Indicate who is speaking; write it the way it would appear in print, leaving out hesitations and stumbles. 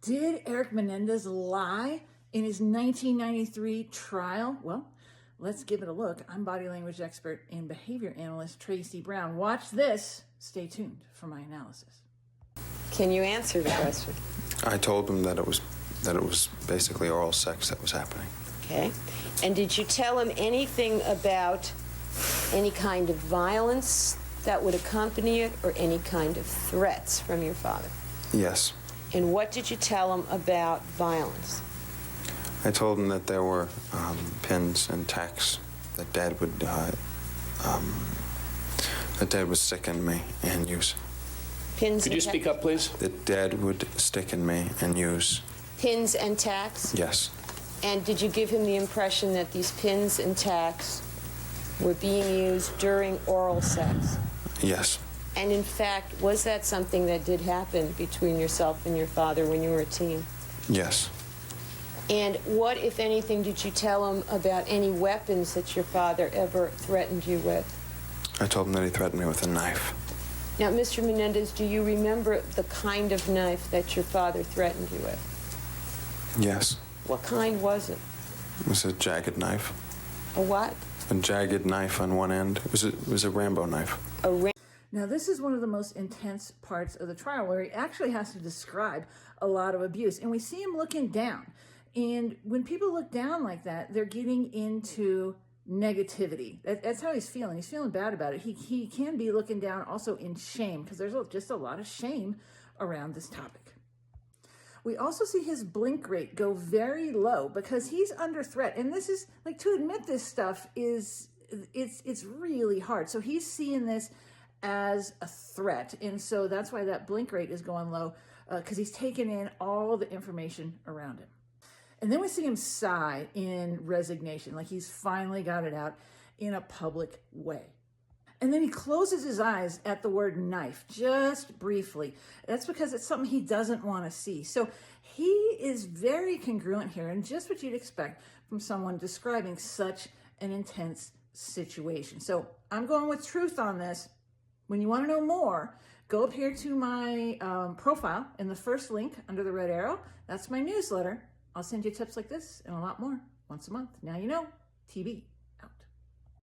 Speaker 1: Did Eric Menendez lie in his 1993 trial? Well, let's give it a look. I'm body language expert and behavior analyst Tracy Brown. Watch this. Stay tuned for my analysis.
Speaker 2: Can you answer the question?
Speaker 3: I told him that it was basically oral sex that was happening.
Speaker 2: Okay. And did you tell him anything about any kind of violence that would accompany it or any kind of threats from your father?
Speaker 3: Yes.
Speaker 2: And what did you tell him about violence?
Speaker 3: I told him that there were pins and tacks that Dad would stick in me and use.
Speaker 2: Pins.
Speaker 4: Could you speak up, please?
Speaker 3: That Dad would stick in me and use.
Speaker 2: Pins and tacks?
Speaker 3: Yes.
Speaker 2: And did you give him the impression that these pins and tacks were being used during oral sex?
Speaker 3: Yes.
Speaker 2: And in fact, was that something that did happen between yourself and your father when you were a teen?
Speaker 3: Yes.
Speaker 2: And what, if anything, did you tell him about any weapons that your father ever threatened you with?
Speaker 3: I told him that he threatened me with a knife.
Speaker 2: Now, Mr. Menendez, do you remember the kind of knife that your father threatened you with?
Speaker 3: Yes.
Speaker 2: What kind was it?
Speaker 3: It was a jagged knife.
Speaker 2: A what?
Speaker 3: A jagged knife on one end. It was a Rambo knife.
Speaker 1: Now, this is one of the most intense parts of the trial where he actually has to describe a lot of abuse. And we see him looking down. And when people look down like that, they're getting into negativity. That's how he's feeling. He's feeling bad about it. He can be looking down also in shame because there's just a lot of shame around this topic. We also see his blink rate go very low because he's under threat. And this is, like, to admit this stuff it's really hard. So he's seeing this as a threat. And so that's why that blink rate is going low because he's taking in all the information around him. And then we see him sigh in resignation, like he's finally got it out in a public way. And then he closes his eyes at the word knife, just briefly. That's because it's something he doesn't want to see. So he is very congruent here, and just what you'd expect from someone describing such an intense situation. So I'm going with truth on this. When you want to know more, go up here to my profile in the first link under the red arrow. That's my newsletter. I'll send you tips like this and a lot more once a month. Now you know, TB.